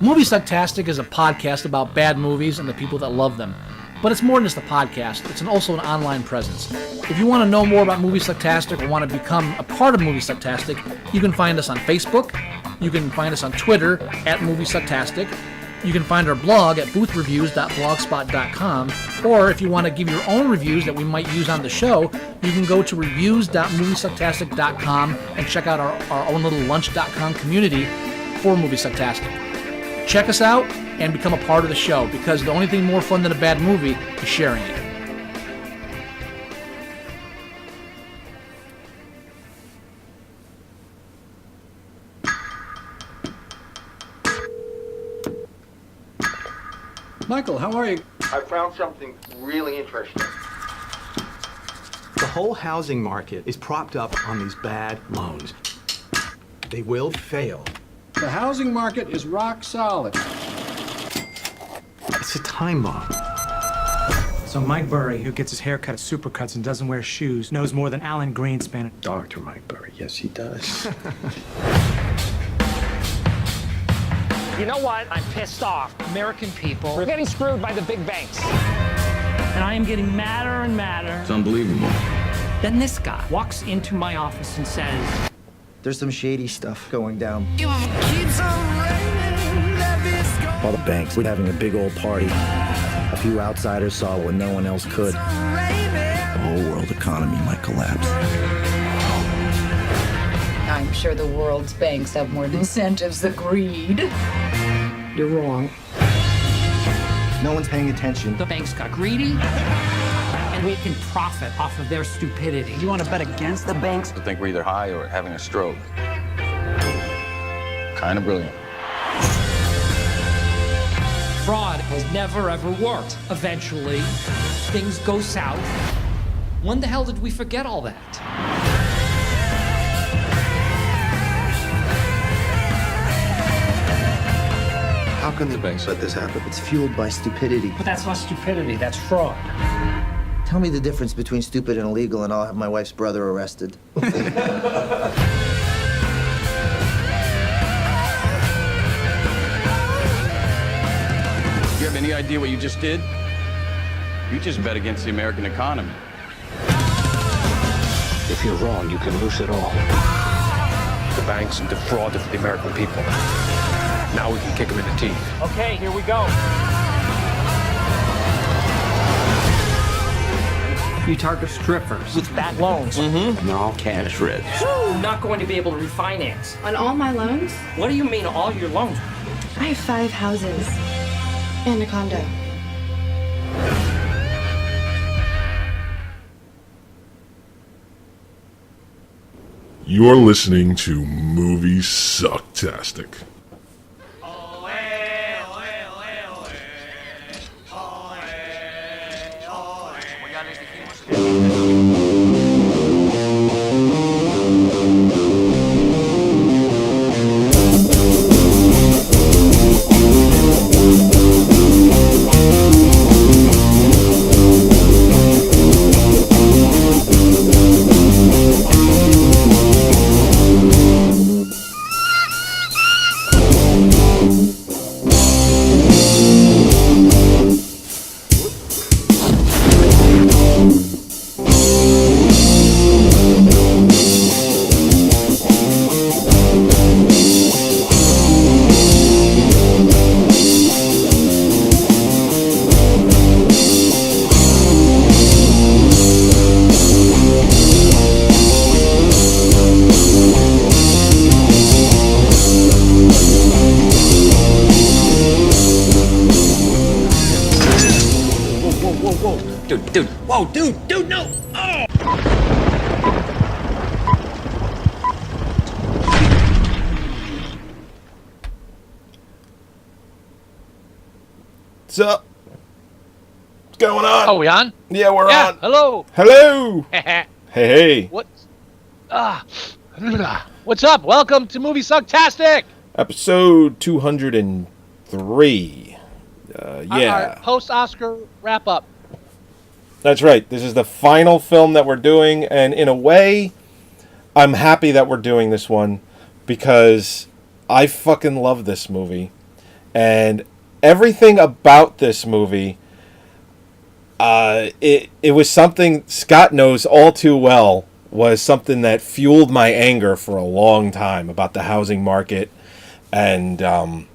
Moviesucktastic is a podcast about bad movies and the people that love them. But it's more than just a podcast. It's also an online presence. If you want to know more about Moviesucktastic or want to become a part of Moviesucktastic, you can find us on Facebook. You can find us on Twitter at Moviesucktastic. You can find our blog at boothreviews.blogspot.com. Or if you want to give your own reviews that we might use on the show, you can go to reviews.moviesucktastic.com and check out our own little lunch.com community for Moviesucktastic. Check us out and become a part of the show, because the only thing more fun than a bad movie is sharing it. Michael, how are you? I found something really interesting. The whole housing market is propped up on these bad loans. They will fail. The housing market is rock solid. It's a time bomb. So Mike Burry, who gets his hair cut at Supercuts and doesn't wear shoes, knows more than Alan Greenspan. Dr. Mike Burry, yes he does. You know what? I'm pissed off. American people are getting screwed by the big banks. And I am getting madder and madder. It's unbelievable. Then this guy walks into my office and says, there's some shady stuff going down. All the banks were having a big old party. A few outsiders saw what no one else could. The whole world economy might collapse. I'm sure the world's banks have more incentives than greed. you're wrong. No one's paying attention. The banks got greedy, and we can profit off of their stupidity. You want to bet against the banks? I think we're either high or having a stroke. Kind of brilliant. Fraud has never, ever worked. Eventually, things go south. When the hell did we forget all that? How can the banks let this happen? It's fueled by stupidity. But that's not stupidity, that's fraud. Tell me the difference between stupid and illegal, and I'll have my wife's brother arrested. You have any idea what you just did? You just bet against the American economy. If you're wrong, you can lose it all. The banks defrauded the American people. Now we can kick them in the teeth. Okay, here we go. You target strippers. With bad loans. And they're all cash rich. I'm not going to be able to refinance. On all my loans? What do you mean, all your loans? I have 5 houses and a condo. You're listening to Moviesucktastic. Dude, no! Oh! What's up? What's going on? Oh, we on? Yeah, we're on. Hello. Hello. Hey. What's up? Welcome to Moviesucktastic. Episode 203. Our post-Oscar wrap-up. That's right. This is the final film that we're doing, and in a way, I'm happy that we're doing this one because I fucking love this movie. And everything about this movie, it was something Scott knows all too well, was something that fueled my anger for a long time about the housing market and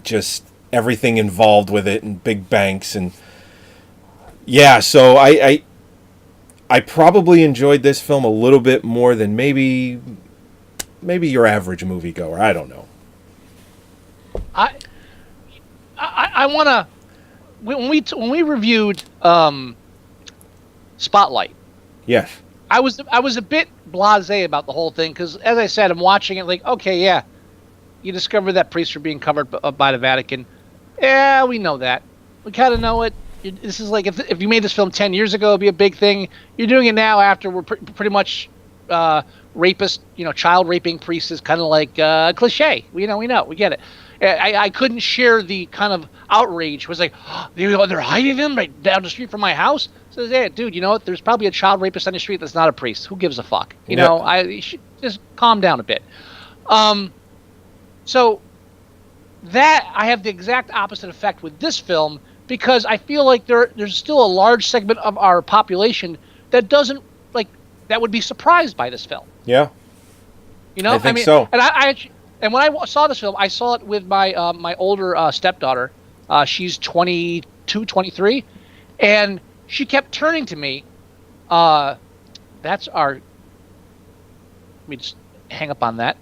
just everything involved with it and big banks. And yeah, so I probably enjoyed this film a little bit more than maybe your average moviegoer. I don't know. I want to, when we reviewed Spotlight. Yes. I was a bit blasé about the whole thing because, as I said, I'm watching it like, okay, yeah, you discovered that priests are being covered by the Vatican. Yeah, we know that. We kind of know it. This is like if you made this film 10 years ago, it'd be a big thing. You're doing it now after we're pretty much rapist, child raping priests is kind of like cliche. We know, we get it. I couldn't share the kind of outrage. It was like, oh, they're hiding them right down the street from my house. So, yeah, dude, you know what? There's probably a child rapist on the street that's not a priest. Who gives a fuck? You should just calm down a bit. So that I have the exact opposite effect with this film because I feel like there's still a large segment of our population that doesn't that would be surprised by this film. Yeah. I think so. And when I saw this film, I saw it with my my older stepdaughter. She's 22, 23, and she kept turning to me. That's our. Let me just hang up on that.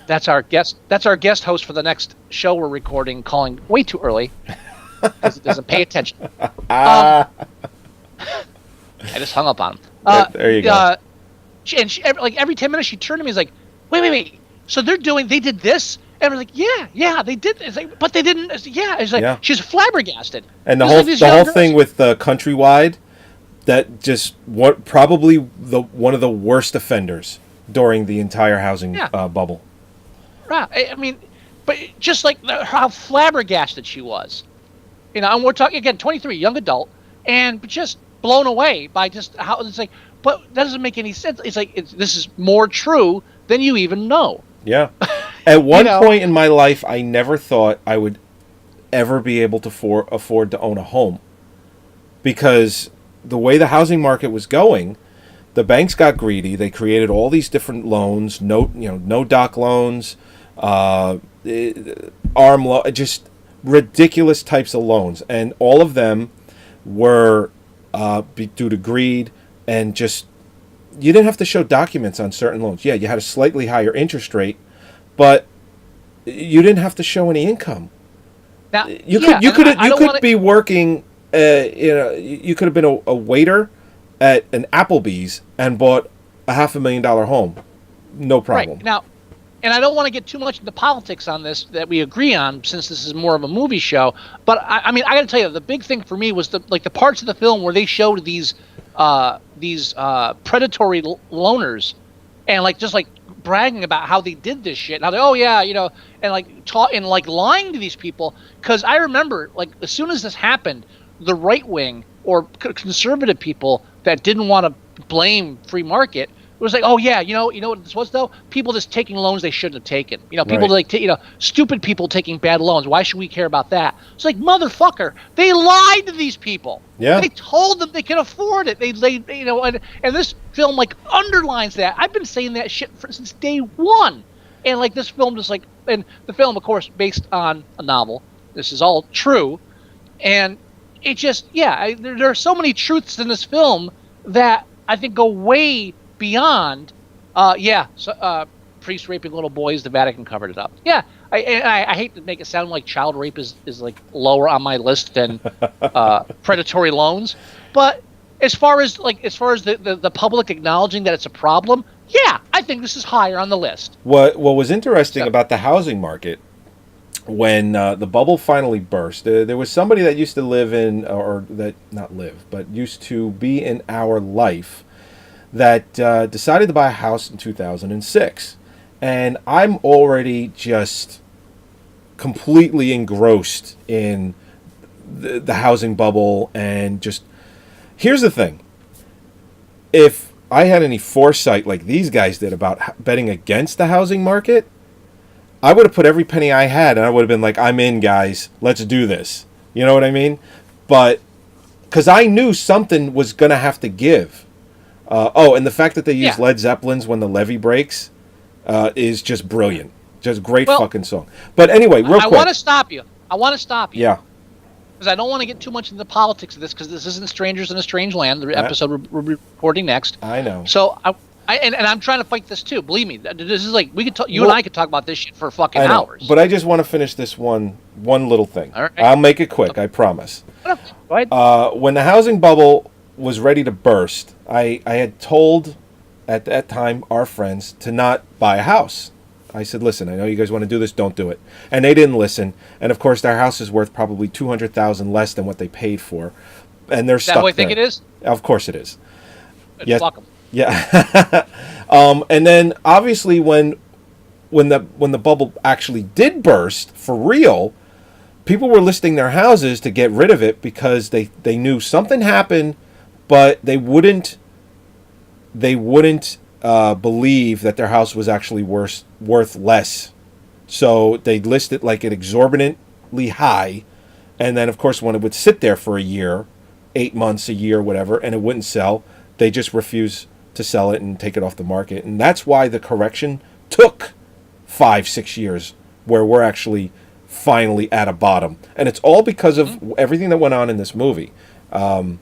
That's our guest. That's our guest host for the next show we're recording, calling way too early because it doesn't pay attention. I just hung up on him. There you go. And she, every 10 minutes, she turned to me and was like, wait. So they did this? And I was like, yeah, they did. It's like, but they didn't. It's like, she's flabbergasted. And the whole thing with the Countrywide, that just probably one of the worst offenders during the entire housing bubble. Right. I mean, but just like how flabbergasted she was. And we're talking, again, 23, young adult, and just blown away by just how it's like, but that doesn't make any sense. It's like, this is more true than you even know. Yeah. At one point in my life, I never thought I would ever be able to afford to own a home. Because the way the housing market was going, the banks got greedy. They created all these different loans, no doc loans, arm loan, just ridiculous types of loans. And all of them were due to greed and just, you didn't have to show documents on certain loans. Yeah, you had a slightly higher interest rate, but you didn't have to show any income. Now, you could be working. You could have been a waiter at an Applebee's and bought a $500,000 home, no problem. Right now, and I don't want to get too much into politics on this that we agree on, since this is more of a movie show. But I mean, I got to tell you, the big thing for me was the parts of the film where they showed these predatory loaners, and just bragging about how they did this shit. And how they, and lying to these people. Because I remember, as soon as this happened, the right wing or conservative people that didn't want to blame free market was like, oh yeah, you know what this was though? People just taking loans they shouldn't have taken. People stupid people taking bad loans. Why should we care about that? It's like, motherfucker, they lied to these people. Yeah. They told them they can afford it. And this film underlines that. I've been saying that shit since day one. And this film and the film, of course, based on a novel. This is all true. And it just, there are so many truths in this film that I think go way beyond, priests raping little boys, the Vatican covered it up. Yeah, I hate to make it sound like child rape is lower on my list than predatory loans, but as far as the public acknowledging that it's a problem, yeah, I think this is higher on the list. What was interesting about the housing market, when the bubble finally burst, there was somebody that used to live in, or that not live, but used to be in our life, that decided to buy a house in 2006. And I'm already just completely engrossed in the housing bubble. And just, here's the thing. If I had any foresight like these guys did about betting against the housing market, I would have put every penny I had, and I would have been like, I'm in, guys. Let's do this. You know what I mean? But, because I knew something was going to have to give. And the fact that they use Led Zeppelin's When the Levee Breaks is just brilliant. Just great fucking song. But anyway, real quick. I want to stop you. Yeah. Because I don't want to get too much into the politics of this, because this isn't Strangers in a Strange Land, the episode we're recording next. I know. So, and I'm trying to fight this too. Believe me, this is like, we could you and I could talk about this shit for fucking hours. But I just want to finish this one little thing. All right. I'll make it quick, I promise. Go ahead. When the housing bubble was ready to burst, I had told, at that time, our friends to not buy a house. I said, listen, I know you guys want to do this, don't do it. And they didn't listen. And of course, their house is worth probably $200,000 less than what they paid for. And they're stuck there. Is that what I think it is? Of course it is. Yes. Fuck 'em. Yeah. And then obviously when the bubble actually did burst for real, people were listing their houses to get rid of it because they knew something happened, but they wouldn't believe that their house was actually worth less. So they'd list it like an exorbitantly high, and then of course when it would sit there for a year, 8 months, a year, whatever, and it wouldn't sell, they just refuse to sell it and take it off the market. And that's why the correction took 5-6 years, where we're actually finally at a bottom. And it's all because of everything that went on in this movie. And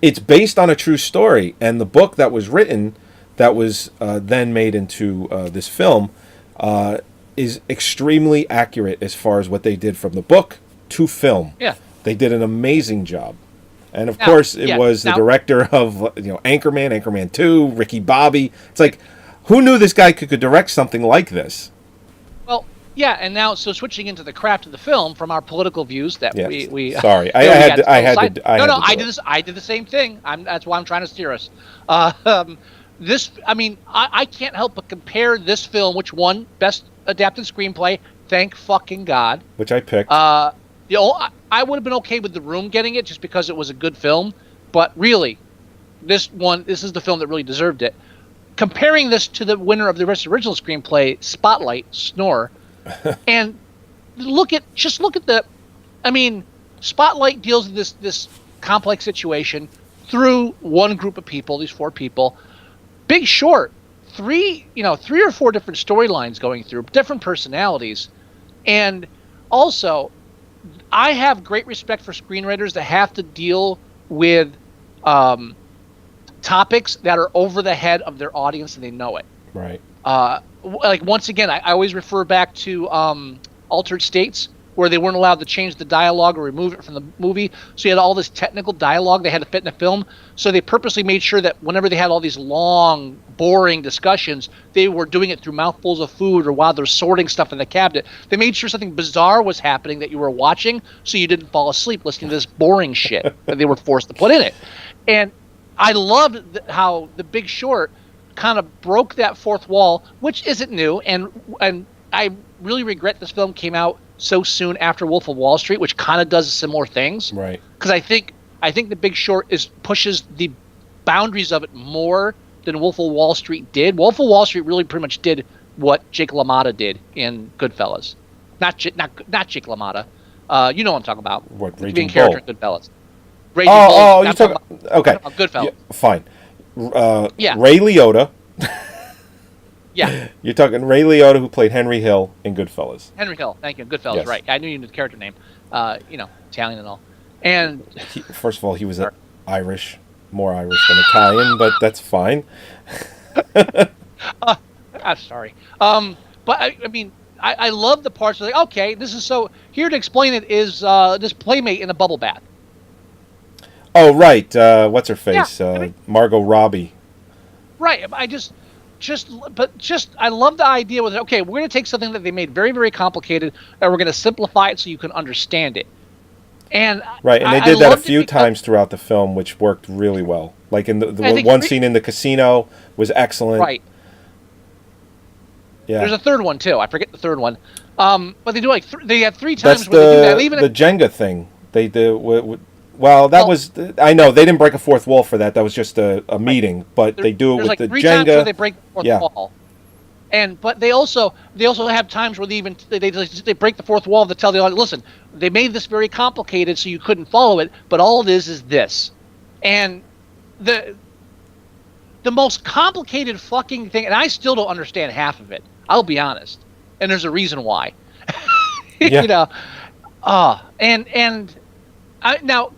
it's based on a true story. And the book that was written, that was then made into this film, is extremely accurate as far as what they did from the book to film. Yeah. They did an amazing job. And of course, it was the director of Anchorman, Anchorman 2, Ricky Bobby. It's like, who knew this guy could direct something like this? Well, yeah, and now, so switching into the craft of the film from our political views that we sorry, I had to. I did the same thing. That's why I'm trying to steer us. This, I mean, I can't help but compare this film, which won Best Adapted Screenplay, thank fucking God. Which I picked. I would have been okay with The Room getting it just because it was a good film, but really, this is the film that really deserved it. Comparing this to the winner of the original screenplay, Spotlight, Snore, and look at the, I mean, Spotlight deals with this complex situation through one group of people, these 4 people. Big Short, 3 or 4 different storylines going through, different personalities, and also, I have great respect for screenwriters that have to deal with topics that are over the head of their audience and they know it. Right. Like, once again, I always refer back to Altered States, where they weren't allowed to change the dialogue or remove it from the movie. So you had all this technical dialogue they had to fit in the film. So they purposely made sure that whenever they had all these long, boring discussions, they were doing it through mouthfuls of food or while they're sorting stuff in the cabinet. They made sure something bizarre was happening that you were watching so you didn't fall asleep listening to this boring shit that they were forced to put in it. And I loved how The Big Short kind of broke that fourth wall, which isn't new. And I really regret this film came out so soon after Wolf of Wall Street, which kind of does similar things. Right. Because I think The Big Short pushes the boundaries of it more than Wolf of Wall Street did. Wolf of Wall Street really pretty much did what Jake LaMotta did in Goodfellas. Not Jake LaMotta. You know what I'm talking about. What, Raging being character in Goodfellas. Raging Bull. Bull. You talking about, okay. Goodfellas. Yeah, fine. Yeah. Ray Liotta. Yeah. You're talking Ray Liotta, who played Henry Hill in Goodfellas. Henry Hill, thank you. Goodfellas, Yes. right. I knew you knew the character name. Italian and all. And First of all, he was Irish, more Irish than Italian, but that's fine. I'm sorry. But I mean, I love the parts where, like, okay, this is so, here to explain it is this playmate in a bubble bath. Oh, right. What's her face? Yeah, I mean, Margot Robbie. Right. I love the idea with it. Okay, we're going to take something that they made very, very complicated, and we're going to simplify it so you can understand it. And right, and they did that a few times throughout the film, which worked really well. Like in the one scene in the casino was excellent. Right. Yeah. There's a third one too. I forget the third one. But they do they have 3 times That's where they do that. Even the Jenga thing. They do. Well, that was. I know they didn't break a fourth wall for that. That was just a meeting. But they do it with like the 3 Jenga. times where they break the fourth wall. But they also have times where they break the fourth wall to tell the audience, listen, they made this very complicated so you couldn't follow it, but all it is this. And the most complicated fucking thing, and I still don't understand half of it, I'll be honest. And there's a reason why. Yeah. Now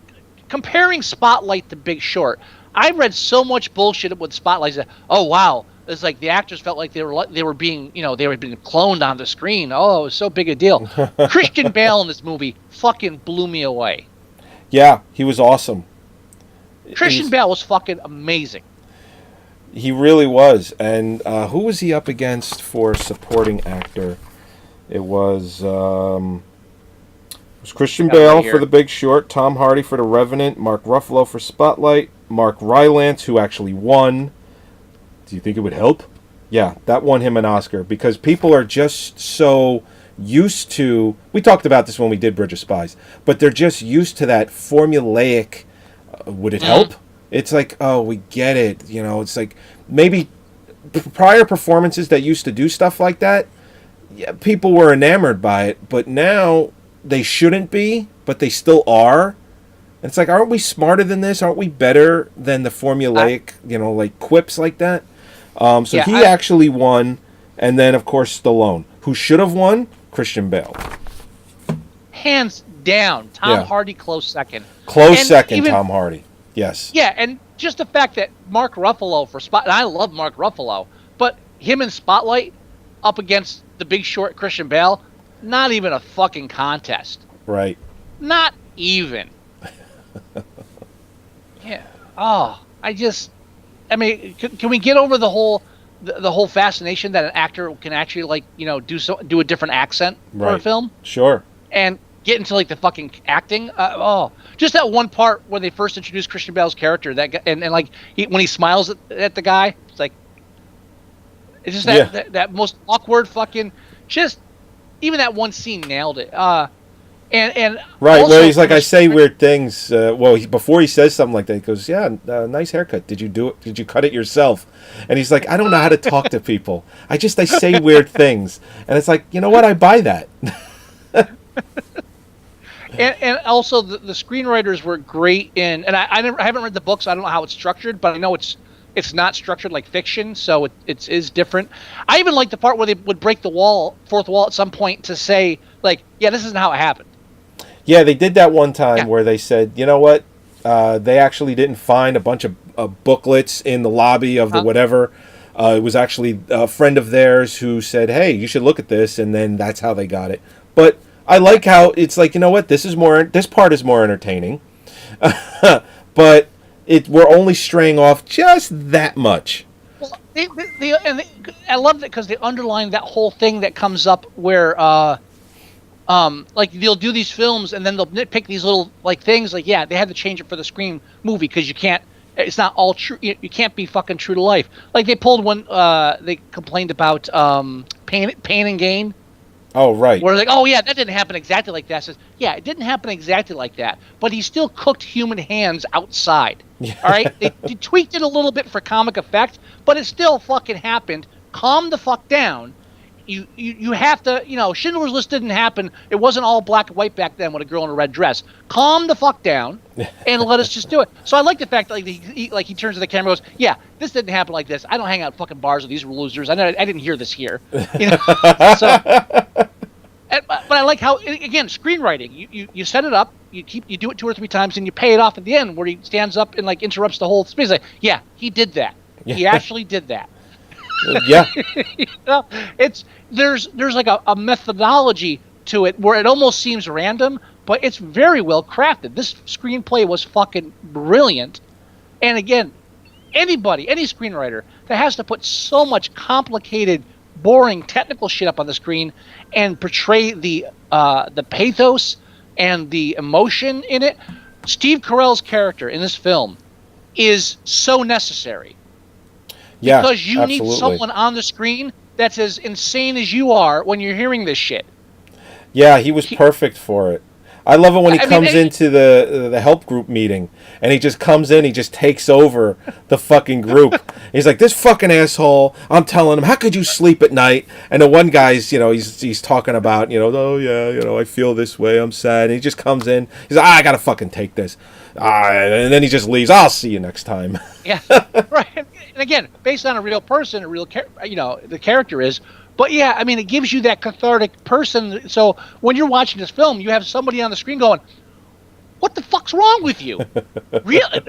comparing Spotlight to Big Short, I read so much bullshit with Spotlight that, oh wow, it's like the actors felt like they were being cloned on the screen. Oh, it was so big a deal. Christian Bale in this movie fucking blew me away. Yeah, he was awesome. Christian Bale was fucking amazing. He really was. And who was he up against for supporting actor? It was Christian Bale for The Big Short, Tom Hardy for The Revenant, Mark Ruffalo for Spotlight, Mark Rylance, who actually won. Do you think it would help? Yeah, that won him an Oscar because people are just so used to... We talked about this when we did Bridge of Spies, but they're just used to that formulaic... would it help? It's like, oh, we get it. You know, it's like maybe prior performances that used to do stuff like that, yeah, people were enamored by it, but now they shouldn't be, but they still are. And it's like, aren't we smarter than this? Aren't we better than the formulaic, like quips like that? He actually won, and then, of course, Stallone. Who should have won? Christian Bale. Hands down. Tom Hardy, close second. Tom Hardy. Yes. Yeah, and just the fact that Mark Ruffalo for and I love Mark Ruffalo, but him in Spotlight up against The Big Short, Christian Bale, not even a fucking contest. Right. Not even. Yeah. Oh, can we get over the whole fascination that an actor can actually do a different accent for a film? Sure. And get into the fucking acting. Just that one part where they first introduced Christian Bale's character, that guy, and when he smiles at the guy, it's just that most awkward fucking, just even that one scene nailed it. And right, where he's like, I say weird things. Before he says something like that, he goes, "Yeah, nice haircut. Did you do it? Did you cut it yourself?" And he's like, "I don't know how to talk to people. I say weird things." And it's like, you know what? I buy that. And also the screenwriters were great in, and I haven't read the book, so I don't know how it's structured, but I know it's not structured like fiction, so it is different. I even like the part where they would break the fourth wall at some point to say, yeah, this isn't how it happened. Yeah, they did that one time where they said, you know what? They actually didn't find a bunch of booklets in the lobby of the whatever. It was actually a friend of theirs who said, hey, you should look at this, and then that's how they got it. But I like how it's like, you know what? This part is more entertaining. But we're only straying off just that much. Well, I love it because they underline that whole thing that comes up where... they'll do these films and then they'll nitpick these little things they had to change it for the screen movie because it's not all true. You can't be fucking true to life. They pulled one. They complained about Pain and Gain. Oh right. Where oh yeah, that didn't happen exactly like that. Says yeah, it didn't happen exactly like that, but he still cooked human hands outside. All right, they tweaked it a little bit for comic effect, but it still fucking happened. Calm the fuck down. You have to, Schindler's List didn't happen. It wasn't all black and white back then with a girl in a red dress. Calm the fuck down and let us just do it. So I like the fact that he turns to the camera and goes, yeah, this didn't happen like this. I don't hang out at fucking bars with these losers. I didn't hear this here. But I like how, again, screenwriting. You set it up, you do it 2 or 3 times, and you pay it off at the end where he stands up and interrupts the whole space. Yeah, he did that. He actually did that. Yeah. There's a methodology to it where it almost seems random, but it's very well crafted. This screenplay was fucking brilliant. And again, any screenwriter that has to put so much complicated, boring technical shit up on the screen and portray the pathos and the emotion in it. Steve Carell's character in this film is so necessary. Yeah, because you absolutely. need someone on the screen that's as insane as you are when you're hearing this shit. Yeah, he was perfect for it. I love it when he I mean, comes into the help group meeting, and he just comes in, he just takes over the fucking group. He's like, this fucking asshole, I'm telling him, how could you sleep at night? And the one guy's, he's talking about, oh yeah, I feel this way, I'm sad. And he just comes in, he's like, I gotta fucking take this. And then he just leaves. I'll see you next time. Yeah, right. And again, based on a real person, the character is. But yeah, I mean, it gives you that cathartic person. So when you're watching this film, you have somebody on the screen going, "What the fuck's wrong with you?" Really?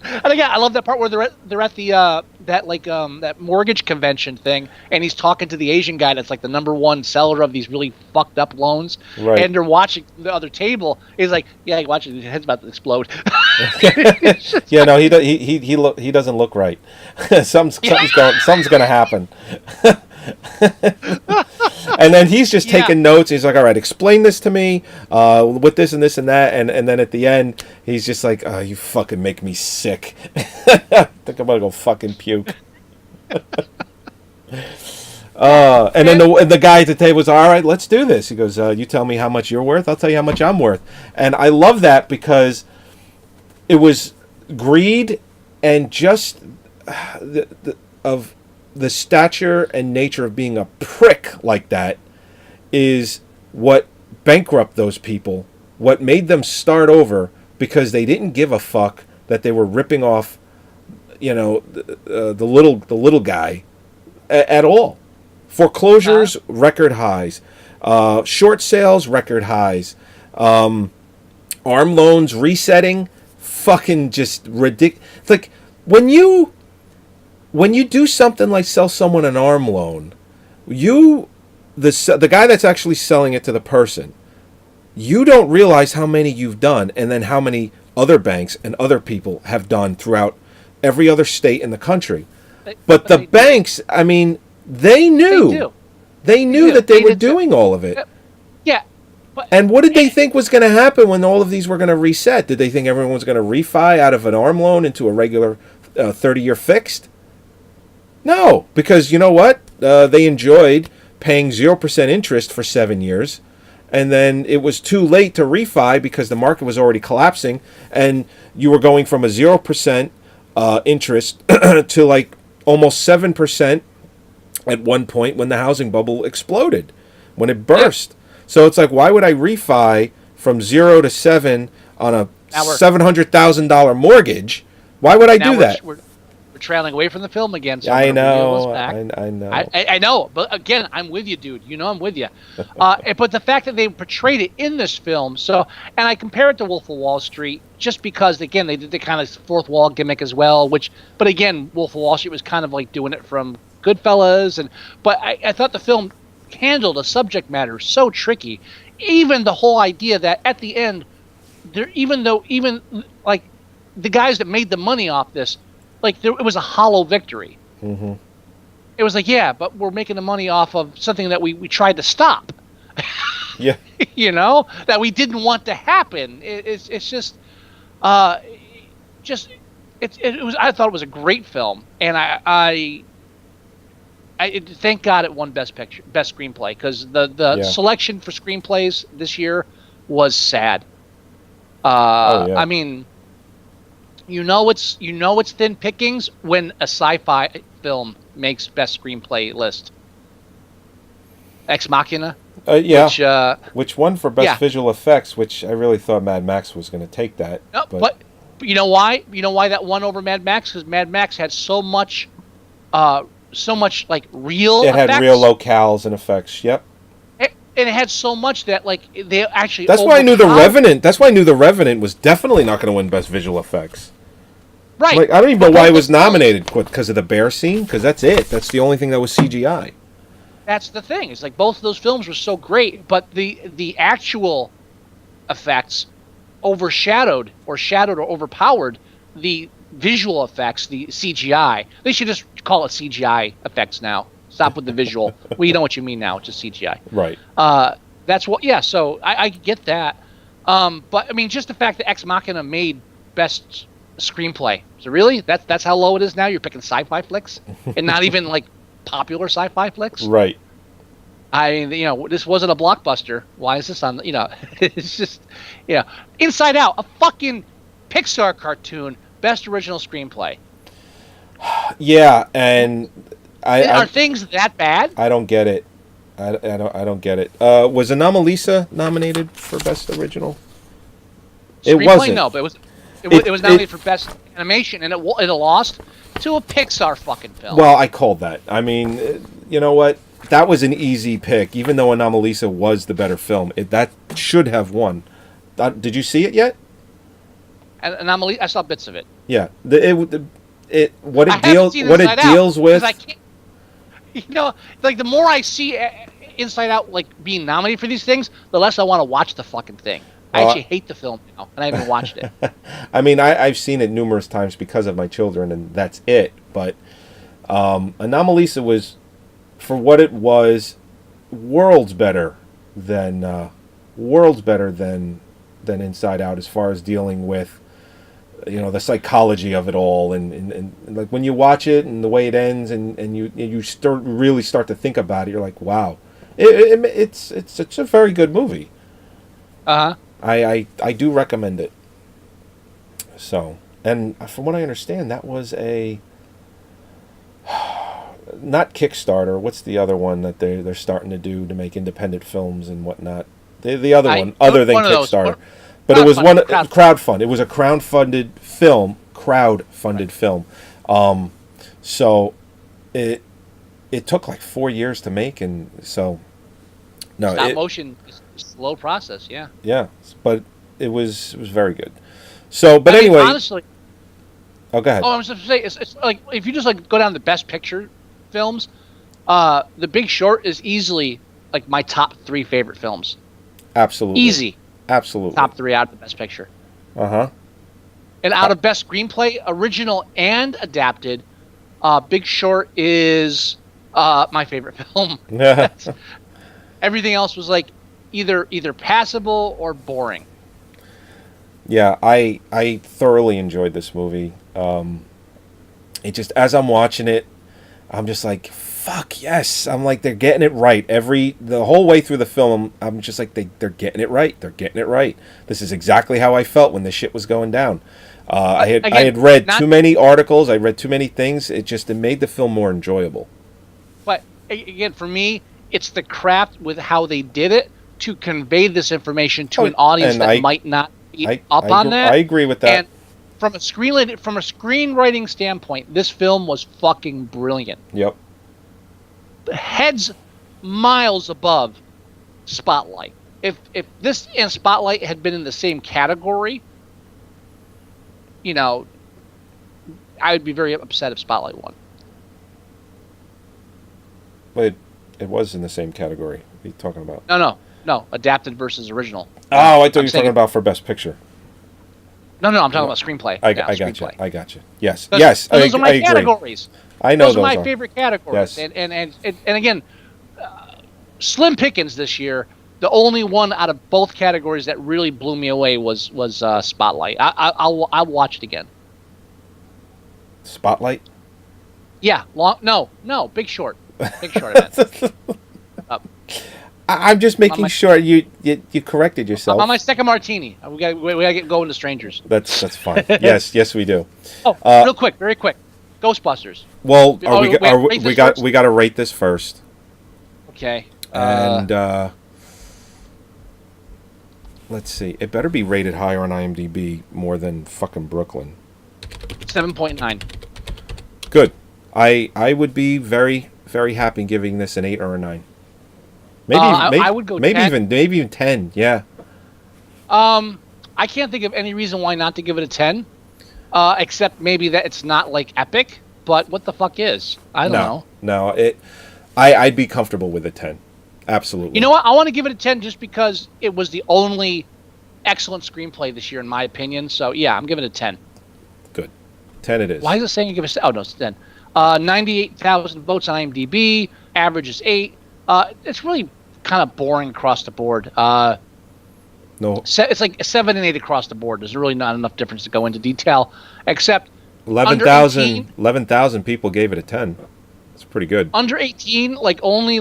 And again, I love that part where they're at the that mortgage convention thing, and he's talking to the Asian guy that's like the number one seller of these really fucked up loans. Right. And they're watching the other table. He's like, "Yeah, watch it. His head's about to explode." Yeah, no, he doesn't look right. Something's gonna happen. And then he's just taking notes. He's like, all right, explain this to me with this and this and that. And then at the end, he's just like, oh, you fucking make me sick. I think I'm going to go fucking puke. And then the guy at the table was, all right, let's do this. He goes, you tell me how much you're worth. I'll tell you how much I'm worth. And I love that because it was greed and just of the stature and nature of being a prick like that is what bankrupt those people, what made them start over, because they didn't give a fuck that they were ripping off, the little guy at all. Foreclosures, record highs. Short sales, record highs. Arm loans resetting, fucking just ridiculous. It's like when you do something like sell someone an arm loan, the guy that's actually selling it to the person, you don't realize how many you've done, and then how many other banks and other people have done throughout every other state in the country. But the banks, I mean, they knew. They knew that they were doing all of it. Yeah. And what did they think was going to happen when all of these were going to reset? Did they think everyone was going to refi out of an arm loan into a regular 30-year fixed? No, because you know what? They enjoyed paying 0% interest for 7 years, and then it was too late to refi because the market was already collapsing, and you were going from a 0% interest to like almost 7% at one point when the housing bubble exploded, when it burst. Yeah. So it's like, why would I refi from 0 to 7 on a $700,000 mortgage? Why would I do that? We're trailing away from the film again. So I know. I know. I know. But again, I'm with you, dude. I'm with you. But the fact that they portrayed it in this film, and I compare it to Wolf of Wall Street just because, again, they did the kind of fourth wall gimmick as well. But again, Wolf of Wall Street was kind of like doing it from Goodfellas, but I thought the film handled a subject matter so tricky. Even the whole idea that at the end, even like the guys that made the money off this, like it was a hollow victory. Mm-hmm. It was like, yeah, but we're making the money off of something that we tried to stop. Yeah. That we didn't want to happen. It's just it was. I thought it was a great film, and I thank God it won Best Screenplay, because the selection for screenplays this year was sad. I mean, it's thin pickings when a sci-fi film makes Best Screenplay list. Ex Machina. Which won for Best Visual Effects, which I really thought Mad Max was going to take that. No, but you know why? You know why that won over Mad Max? Because Mad Max had so much like real effects. It had real locales and effects. Yep. And it had so much that like they actually. That's why I knew The Revenant. That's why I knew The Revenant was definitely not going to win Best Visual Effects. Right. Like, I don't even know why it was nominated. Because of the bear scene? Because that's it. That's the only thing that was CGI. That's the thing. It's like both of those films were so great, but the actual effects overshadowed or overpowered the visual effects, the CGI. They should just call it CGI effects now. Stop with the visual. Well, you know what you mean now. It's just CGI. Right. That's what. Yeah. So I get that. But I mean, just the fact that Ex Machina made Best Screenplay. So really, that's how low it is now. You're picking sci-fi flicks, and not even like popular sci-fi flicks. Right. I mean, this wasn't a blockbuster. Why is this on? It's just, Inside Out, a fucking Pixar cartoon, best original screenplay. Yeah, and are things that bad? I don't get it. I don't get it. Was Anomalisa nominated for best original? It wasn't. No, but it was nominated for best animation, and it lost to a Pixar fucking film. Well, I called that. I mean, you know what? That was an easy pick, even though Anomalisa was the better film. That should have won. Did you see it yet? And Anomalisa, I saw bits of it. Yeah, what it deals with. Like the more I see Inside Out like being nominated for these things, the less I want to watch the fucking thing. I actually hate the film now, and I haven't watched it. I mean, I've seen it numerous times because of my children, and that's it. But Anomalisa was, for what it was, worlds better than Inside Out as far as dealing with the psychology of it all, and like when you watch it and the way it ends, and you really start to think about it, you're like, wow, it's a very good movie. I do recommend it. So, and from what I understand, that was a not Kickstarter. What's the other one that they're starting to do to make independent films and whatnot? The other one, other than Kickstarter. But it was crowdfund. It was a crowdfunded film. So it took like 4 years to make, and so stop motion is a slow process. Yeah. Yeah, but it was very good. So, but anyway, honestly. Oh, go ahead. Oh, I was going to say it's like if you just like go down the best picture films, The Big Short is easily like my top 3 favorite films. Absolutely. Easy. Absolutely. Top 3 out of the best picture. Uh-huh. And out of best screenplay, original and adapted, Big Short is my favorite film. Everything else was like either passable or boring. Yeah, I thoroughly enjoyed this movie. It just, as I'm watching it, I'm just like, fuck yes. I'm like, they're getting it right. The whole way through the film, I'm just like, they're getting it right. They're getting it right. This is exactly how I felt when the shit was going down. I had read too many articles. I read too many things. It made the film more enjoyable. But again, for me, it's the craft with how they did it to convey this information to an audience that might not be up on that. I agree with that. And from a screenwriting standpoint, this film was fucking brilliant. Yep. Heads miles above Spotlight. If this and Spotlight had been in the same category, I would be very upset if Spotlight won. But it was in the same category. What are you talking about? No. Adapted versus original. Oh, I thought you were talking about for Best Picture. No, I'm talking about screenplay. I got you. Yes. Those are my categories. I know those are my favorite categories. Yes. And again, slim pickings this year. The only one out of both categories that really blew me away was Spotlight. I'll watch it again. Spotlight? Yeah. No. Big Short. Big Short. I meant. I'm just making sure you corrected yourself. I'm on my second martini. We gotta get going to strangers. That's fine. Yes, we do. Oh, very quick. Ghostbusters. Well, we got to rate this first. Okay. And let's see. It better be rated higher on IMDb more than fucking Brooklyn. 7.9. Good. I would be very, very happy giving this an 8 or a 9. Maybe I would go maybe 10. even 10. Yeah. I can't think of any reason why not to give it a 10, except maybe that it's not like epic. But what the fuck is? I don't know. No, I'd be comfortable with a 10. Absolutely. You know what? I want to give it a 10 just because it was the only excellent screenplay this year, in my opinion. So yeah, I'm giving it a 10. Good. 10 it is. Why is it saying you give it? Oh no, it's 10. 98,000 votes on IMDb. Average is 8. It's really kind of boring across the board. No. It's like 7 and 8 across the board. There's really not enough difference to go into detail, except 11,000 people gave it a 10. That's pretty good. Under 18, like only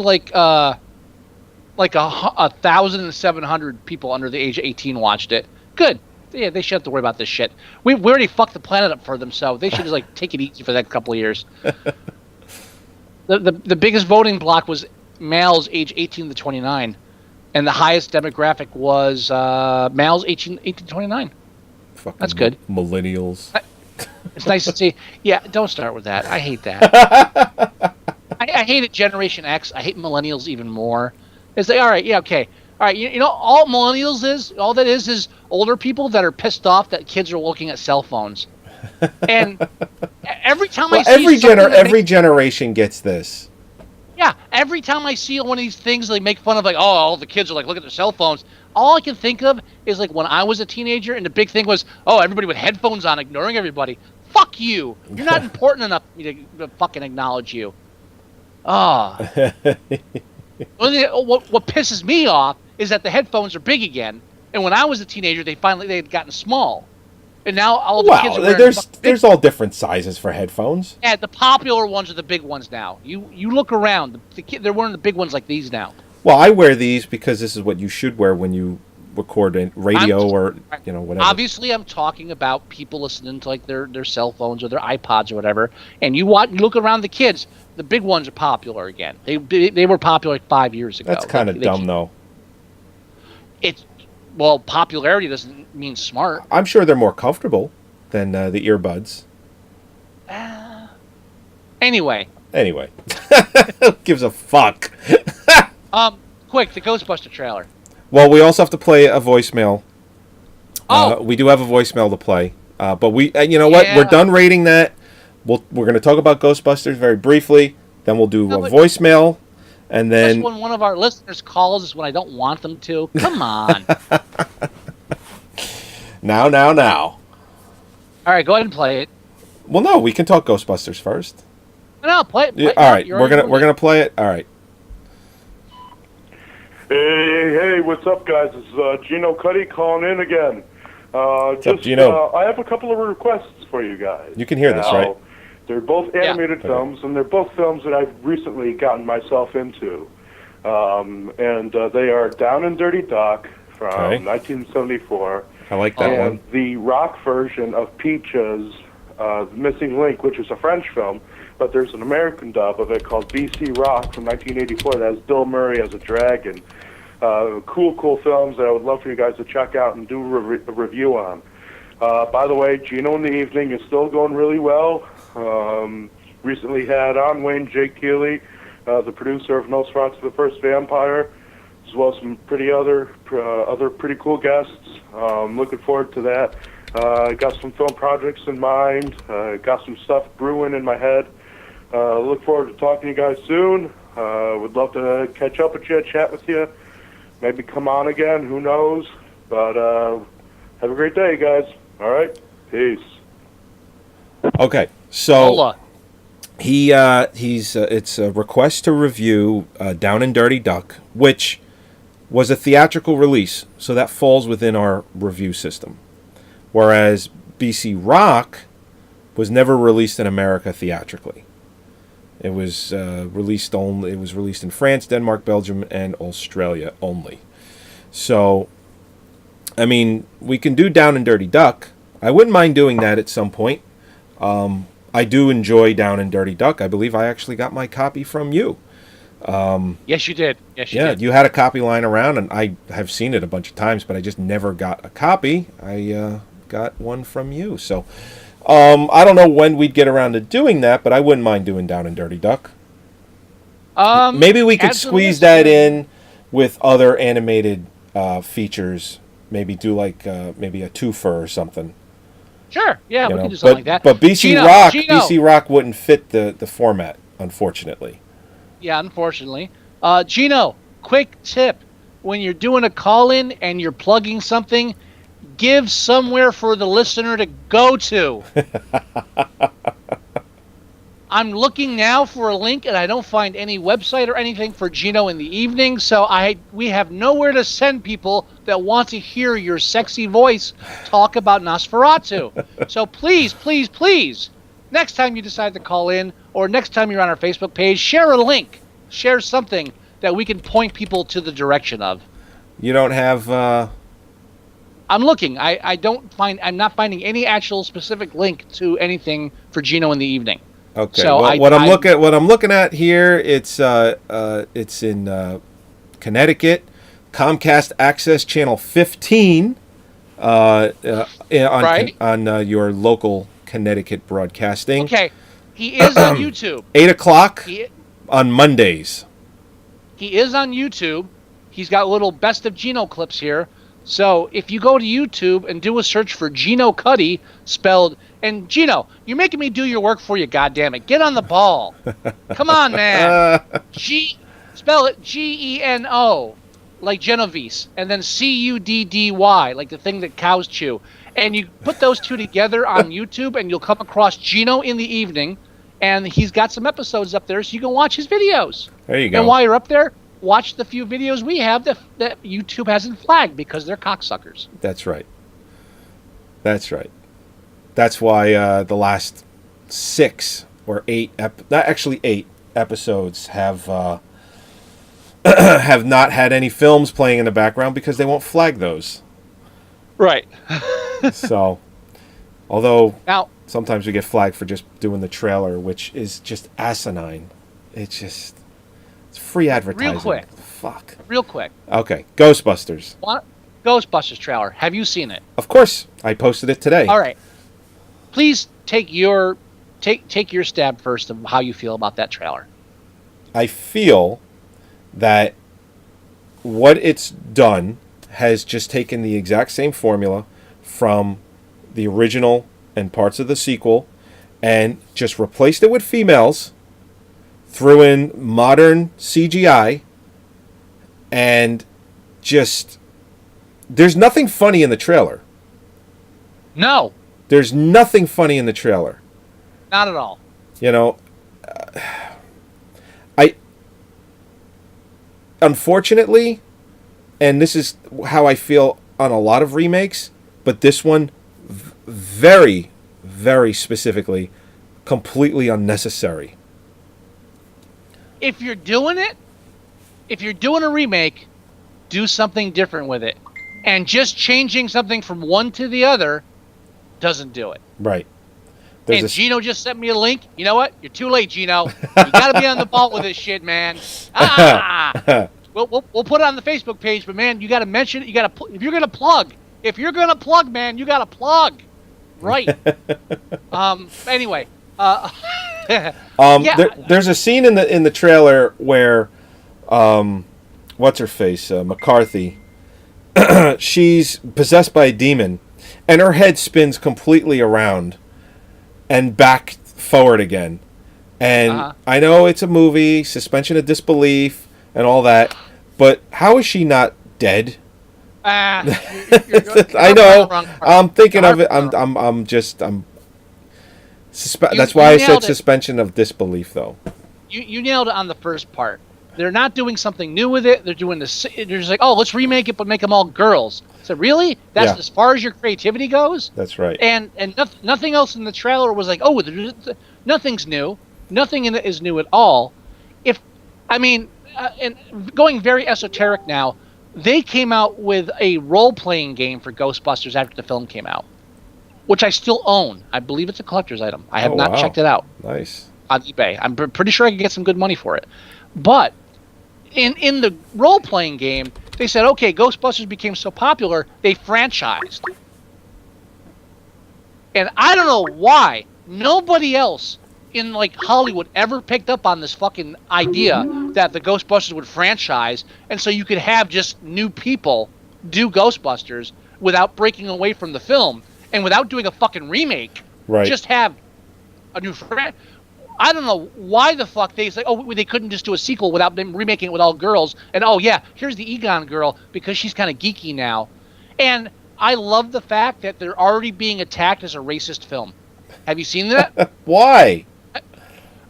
like 1,700 people under the age of 18 watched it. Good. Yeah, they shouldn't have to worry about this shit. We already fucked the planet up for them, so they should just like take it easy for the next couple of years. The biggest voting block was males age 18 to 29, and the highest demographic was males 18 to 29. Fucking That's good. Millennials. It's nice to see. Yeah, don't start with that. I hate that. I hated Generation X. I hate millennials even more. It's like, all right, yeah, okay. All right, you know, all millennials is older people that are pissed off that kids are looking at cell phones. And every time I see every generation gets this. Yeah, every time I see one of these things, they make fun of like, oh, all the kids are like, look at their cell phones. All I can think of is like when I was a teenager, and the big thing was, oh, everybody with headphones on, ignoring everybody. Fuck you! You're not important enough for me to fucking acknowledge you. Ah. What pisses me off is that the headphones are big again, and when I was a teenager, they had gotten small, and now all the kids are wearing there's all different sizes for headphones. Yeah, the popular ones are the big ones now. You look around, they're wearing the big ones like these now. Well, I wear these because this is what you should wear when you record a radio or whatever. Obviously, I'm talking about people listening to like their cell phones or their iPods or whatever, and you look around the kids. The big ones are popular again. They were popular like 5 years ago. That's kind of dumb, though. Popularity doesn't mean smart. I'm sure they're more comfortable than the earbuds. Anyway. Who gives a fuck? Quick, the Ghostbuster trailer. Well, we also have to play a voicemail. We do have a voicemail to play. But what? We're done rating that. We're going to talk about Ghostbusters very briefly. Then we'll do a voicemail. And then just when one of our listeners calls is when I don't want them to. Come on. Now. All right, go ahead and play it. Well, no, we can talk Ghostbusters first. No, play it. All right, we're gonna play it. All right. Hey, what's up, guys? This is Gino Cuddy calling in again. What's up, Gino? I have a couple of requests for you guys. You can hear this, right? They're both animated films, and they're both films that I've recently gotten myself into. And they are Down and Dirty Duck from 1974. I like that one. And the rock version of Peaches, The Missing Link, which is a French film, but there's an American dub of it called BC Rock from 1984 that has Bill Murray as a dragon. Cool films that I would love for you guys to check out and do a review on. By the way, Gino in the Evening is still going really well. Recently had on Wayne J. Keeley, the producer of Nosferatu the First Vampire, as well as some other pretty cool guests. Looking forward to that. Got some film projects in mind. Got some stuff brewing in my head. Look forward to talking to you guys soon. Would love to catch up with you, chat with you. Maybe come on again, who knows. But have a great day, guys. All right? Peace. Okay, so it's a request to review Down and Dirty Duck, which was a theatrical release, so that falls within our review system. Whereas BC Rock was never released in America theatrically. It was released in France, Denmark, Belgium, and Australia only. So, I mean, we can do Down and Dirty Duck. I wouldn't mind doing that at some point. I do enjoy Down and Dirty Duck. I believe I actually got my copy from you. Yes, you did. Yeah, you had a copy lying around, and I have seen it a bunch of times, but I just never got a copy. I got one from you. So, I don't know when we'd get around to doing that, but I wouldn't mind doing Down and Dirty Duck. Maybe we could squeeze that in with other animated features. Maybe do like maybe a twofer or something. Sure, yeah, we can do something like that. But BC Rock wouldn't fit the format, unfortunately. Yeah, unfortunately. Gino, quick tip. When you're doing a call-in and you're plugging something, give somewhere for the listener to go to. I'm looking now for a link, and I don't find any website or anything for Gino in the Evening, so we have nowhere to send people that want to hear your sexy voice talk about Nosferatu. So please, next time you decide to call in, or next time you're on our Facebook page, share a link. Share something that we can point people to the direction of. You don't have. I'm looking. I'm not finding any actual specific link to anything for Gino in the Evening. Okay. So well, what I'm looking at here, it's in Connecticut, Comcast Access Channel 15, on your local Connecticut broadcasting. Okay, he is on YouTube. 8:00 on Mondays. He is on YouTube. He's got little best of Gino clips here. So if you go to YouTube and do a search for Gino Cuddy, spelled, and Gino, you're making me do your work for you, goddammit. Get on the ball. Come on, man. Spell it Geno, like Genovese, and then Cuddy, like the thing that cows chew. And you put those two together on YouTube, and you'll come across Gino in the Evening, and he's got some episodes up there, so you can watch his videos. There you go. And while you're up there, watch the few videos we have that YouTube hasn't flagged because they're cocksuckers. That's right. That's right. That's why the last 6 or 8, actually 8 episodes have have not had any films playing in the background because they won't flag those. Right. So, although now sometimes we get flagged for just doing the trailer, which is just asinine. It's free advertising. Real quick. Fuck. Real quick. Okay. Ghostbusters. What? Ghostbusters trailer. Have you seen it? Of course. I posted it today. All right. Please take your stab first of how you feel about that trailer. I feel that what it's done has just taken the exact same formula from the original and parts of the sequel and just replaced it with females, threw in modern CGI, and just... There's nothing funny in the trailer. No. There's nothing funny in the trailer. Not at all. You know, unfortunately, and this is how I feel on a lot of remakes, but this one, very, very specifically, completely unnecessary. If you're doing a remake, do something different with it. And just changing something from one to the other doesn't do it. Right. Gino just sent me a link. You know what? You're too late, Gino. You got to be on the ball with this shit, man. We'll put it on the Facebook page, but man, you got to mention it. You got to if you're gonna plug, man, you got to plug. Right. Anyway. There's a scene in the trailer where, what's her face, McCarthy. She's possessed by a demon, and her head spins completely around and back forward again. And I know it's a movie, suspension of disbelief, and all that, but how is she not dead? You're I know. I'm thinking of it. That's why I said suspension of disbelief, though. You nailed it on the first part. They're not doing something new with it. They're doing this. They're just like, oh, let's remake it, but make them all girls. So really, that's as far as your creativity goes. That's right. And nothing else in the trailer was like, oh, nothing's new. Nothing in it is new at all. And going very esoteric now, they came out with a role-playing game for Ghostbusters after the film came out, which I still own. I believe it's a collector's item. I have not checked it out. Nice. On eBay. I'm pretty sure I could get some good money for it. But in the role-playing game, they said, okay, Ghostbusters became so popular, they franchised. And I don't know why nobody else in Hollywood ever picked up on this fucking idea that the Ghostbusters would franchise, and so you could have just new people do Ghostbusters without breaking away from the film and without doing a fucking remake. Right. Just have a new franchise. I don't know why the fuck they say, oh, they couldn't just do a sequel without them remaking it with all girls. And, oh, yeah, here's the Egon girl because she's kind of geeky now. And I love the fact that they're already being attacked as a racist film. Have you seen that? Why?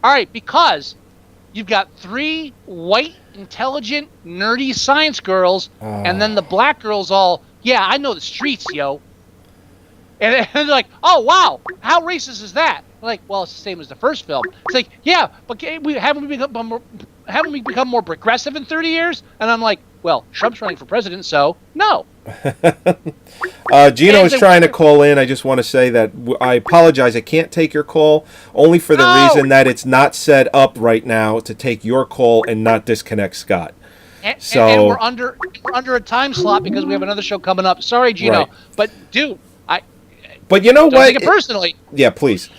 All right, because you've got 3 white, intelligent, nerdy science girls, and then the black girls all, yeah, I know the streets, yo. And they're like, oh, wow, how racist is that? Like, well, it's the same as the first film. It's like, yeah, but we haven't haven't we become more progressive in 30 years? And I'm like, well, Trump's running for president, so no. Gino is trying to call in. I just want to say that I apologize. I can't take your call only for the reason that it's not set up right now to take your call and not disconnect Scott. And we're under a time slot because we have another show coming up. Sorry, Gino, Right. but dude, But you know don't what? take it personally. Yeah, please.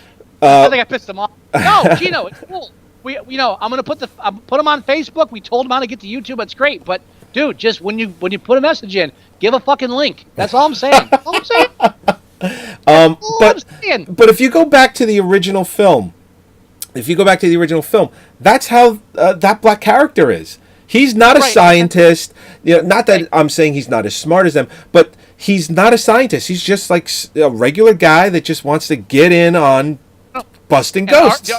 I think I pissed him off. No, Gino, it's cool. I'm gonna put them on Facebook. We told him how to get to YouTube. It's great, but dude, just when you put a message in, give a fucking link. That's all I'm saying. But if you go back to the original film, that's how that black character is. He's not a scientist. Not that I'm saying he's not as smart as them, but he's not a scientist. He's just like a regular guy that just wants to get in on busting ghosts.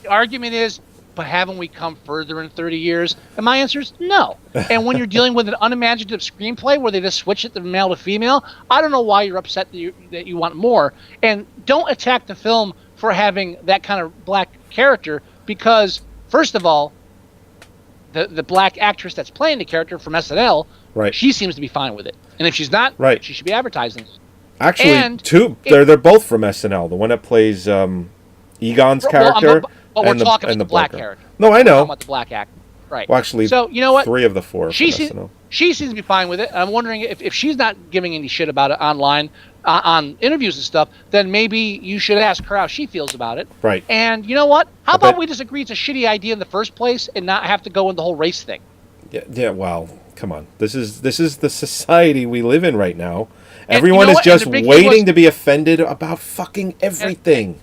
The argument is, but haven't we come further in 30 years? And my answer is no. And when you're dealing with an unimaginative screenplay where they just switch it from male to female, I don't know why you're upset that you want more. And don't attack the film for having that kind of black character because, first of all, the black actress that's playing the character from SNL, she seems to be fine with it. And if she's not, she should be advertising it. Actually, they're both from SNL. The one that plays Egon's character. But we're talking about the black character. No, I know. We're talking about the black actor. Right. Well, actually, so you know what? 3 of the 4 she from SNL. She seems to be fine with it. I'm wondering if she's not giving any shit about it online on interviews and stuff, then maybe you should ask her how she feels about it. Right. And you know what? How about we just agree it's a shitty idea in the first place and not have to go in the whole race thing? Yeah. Well, come on. This is the society we live in right now. Everyone is just waiting to be offended about fucking everything.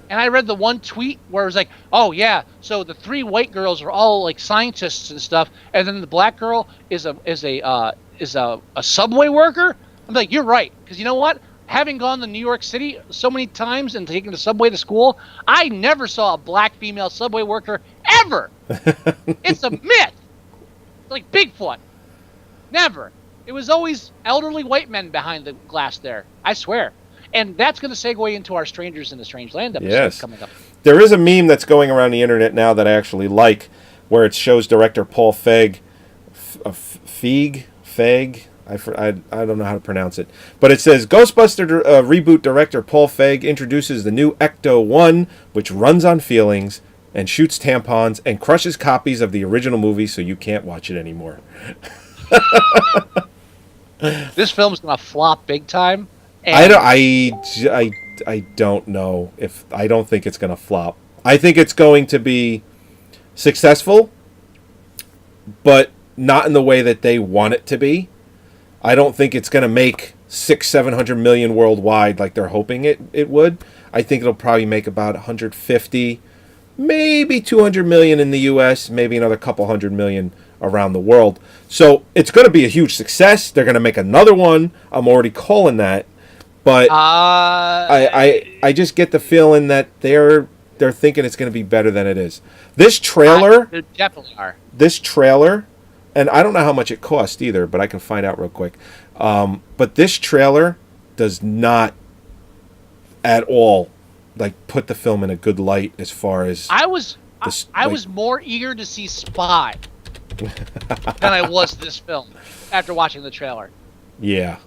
And I read the one tweet where it was like, "Oh yeah, so the 3 white girls are all like scientists and stuff, and then the black girl is a subway worker." I'm like, "You're right," because you know what? Having gone to New York City so many times and taking the subway to school, I never saw a black female subway worker ever. It's a myth, like Bigfoot. Never. It was always elderly white men behind the glass there. I swear. And that's going to segue into our Strangers in the Strange Land episode coming up. There is a meme that's going around the internet now that I actually like, where it shows director Paul Feig. I don't know how to pronounce it. But it says, Ghostbuster reboot director Paul Feig introduces the new Ecto-1, which runs on feelings and shoots tampons and crushes copies of the original movie so you can't watch it anymore. This film's going to flop big time. I don't know if I don't think it's going to flop. I think it's going to be successful, but not in the way that they want it to be. I don't think it's going to make 600-700 million worldwide like they're hoping it would. I think it'll probably make about 150, maybe 200 million in the U.S., maybe another couple hundred million around the world. So it's going to be a huge success. They're going to make another one. I'm already calling that. But I just get the feeling that they're thinking it's going to be better than it is. This trailer, they definitely are. This trailer, and I don't know how much it cost either, but I can find out real quick. But this trailer does not at all like put the film in a good light as far as I was more eager to see Spy than I was this film after watching the trailer. Yeah.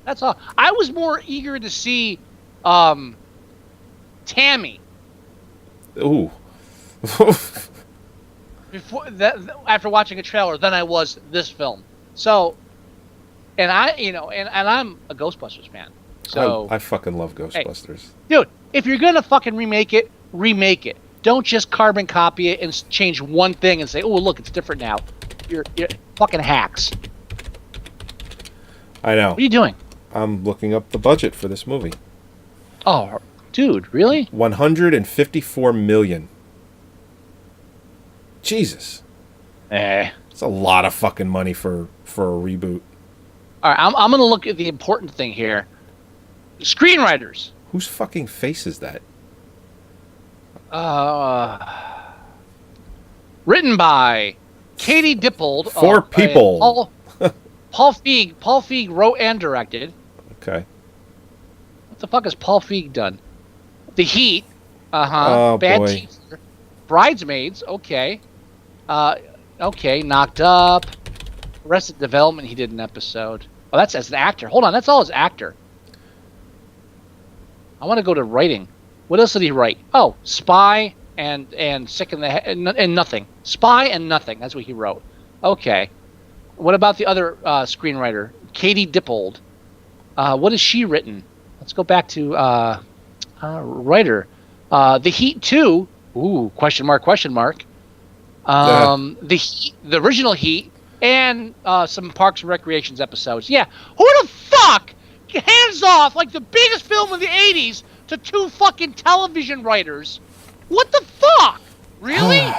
That's all. I was more eager to see Tammy. Ooh. After watching a trailer than I was this film. So, and I'm a Ghostbusters fan. So I fucking love Ghostbusters. Hey, dude, if you're gonna fucking remake it, remake it. Don't just carbon copy it and change one thing and say, "Oh, look, it's different now." You're fucking hacks. I know. What are you doing? I'm looking up the budget for this movie. Oh, dude, really? 154 million. Jesus. It's a lot of fucking money for a reboot. All right, I'm going to look at the important thing here. Screenwriters. Whose fucking face is that? Written by Katie Dippold. 4 people. Paul Feig wrote and directed. Okay. What the fuck has Paul Feig done? The Heat. Oh, Bad boy. Teacher. Bridesmaids, okay. Okay, Knocked Up. Arrested Development, he did an episode. Oh, that's as an actor. Hold on, that's all as actor. I want to go to writing. What else did he write? Oh, Spy and Sick in the Head and Nothing. Spy and Nothing. That's what he wrote. Okay. What about the other screenwriter, Katie Dippold? What has she written? Let's go back to writer. The Heat 2. Ooh, question mark. The Heat, the original Heat, and some Parks and Recreations episodes. Yeah. Who the fuck hands off like the biggest film of the 80s to two fucking television writers? What the fuck? Really?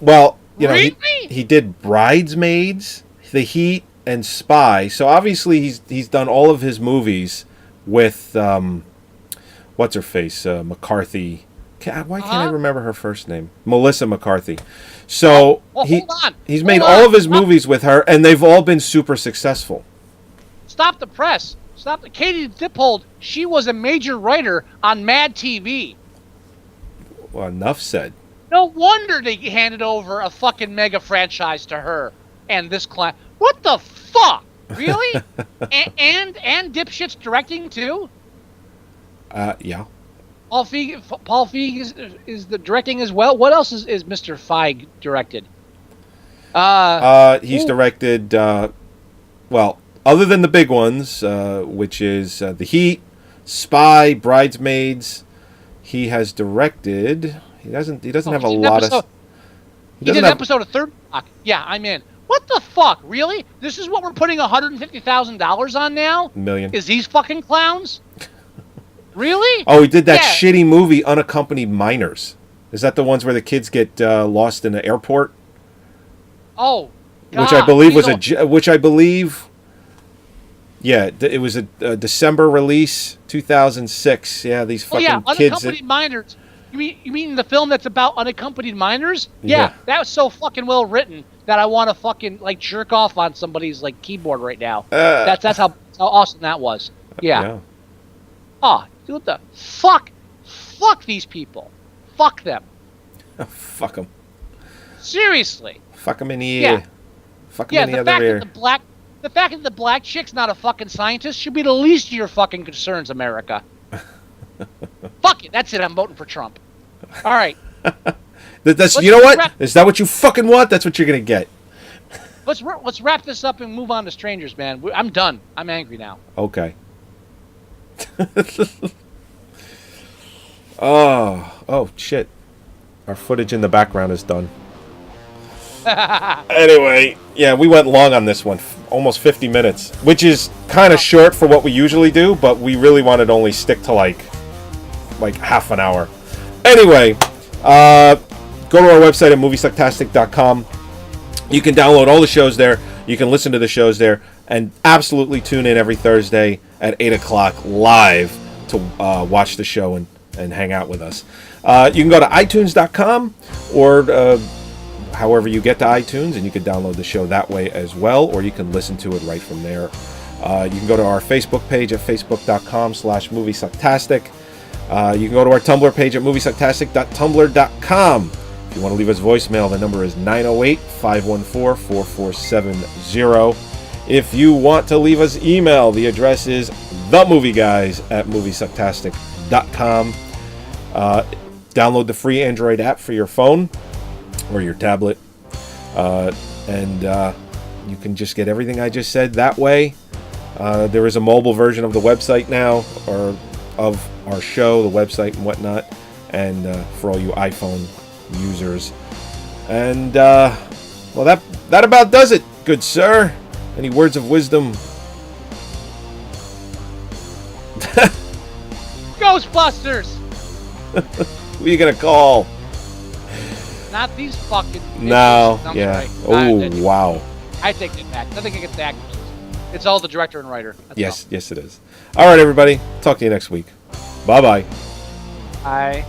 Well, you know, really? he did Bridesmaids, The Heat, and Spy. So obviously he's done all of his movies with what's her face, McCarthy. Why can't I remember her first name? Melissa McCarthy. So he's made all of his movies with her, and they've all been super successful. Stop the press. Stop the Katie Dippold. She was a major writer on Mad TV. Well, enough said. No wonder they handed over a fucking mega franchise to her and this class. What the fuck? Really? and dipshits directing too? Yeah. Paul Feig is the directing as well. What else is Mr. Feig directed? He's directed, well, other than the big ones, which is The Heat, Spy, Bridesmaids. He has directed. He doesn't have a lot of. He did an episode of Third Rock. Yeah, I'm in. What the fuck? Really? This is what we're putting $150,000 on now? Million. Is these fucking clowns? Really? Oh, he did that shitty movie, Unaccompanied Minors. Is that the ones where the kids get lost in the airport? Oh, God. Which I believe yeah, it was a December release, 2006. Yeah, these fucking kids. Unaccompanied minors. You mean the film that's about unaccompanied minors? Yeah, that was so fucking well written that I want to fucking like jerk off on somebody's like keyboard right now. That's how awesome that was. Yeah. Oh, what the fuck? Fuck these people. Fuck them. Fuck them. Seriously. Fuck them in the ear. Fuck them in the other ear. The fact that the black chick's not a fucking scientist should be the least of your fucking concerns, America. Fuck it. That's it. I'm voting for Trump. All right. You know what? Is that what you fucking want? That's what you're going to get. Let's wrap this up and move on to strangers, man. I'm done. I'm angry now. Okay. Oh, shit. Our footage in the background is done. Anyway, yeah, we went long on this one, almost 50 minutes, which is kind of short for what we usually do, but we really wanted to only stick to like half an hour. Anyway, go to our website at Moviesucktastic.com. You can download all the shows there. You can listen to the shows there, and absolutely tune in every Thursday at 8 o'clock live to watch the show and hang out with us. You can go to iTunes.com or however you get to iTunes, and you can download the show that way as well, or you can listen to it right from there. You can go to our Facebook page at facebook.com/Moviesucktastic. You can go to our Tumblr page at Moviesucktastic.tumblr.com. If you want to leave us voicemail, the number is 908-514-4470. If you want to leave us email, the address is themovieguys@Moviesucktastic.com. Download the free Android app for your phone or your tablet, and you can just get everything I just said that way. There is a mobile version of the website now, or of our show, the website and whatnot, and for all you iPhone users. And well, that about does it, good sir. Any words of wisdom? Ghostbusters. Who are you gonna call? Not these fucking. No, yeah. Oh, wow. I take it back. Nothing against the actors. It's all the director and writer. Yes, it is. All right, everybody. Talk to you next week. Bye-bye. Bye.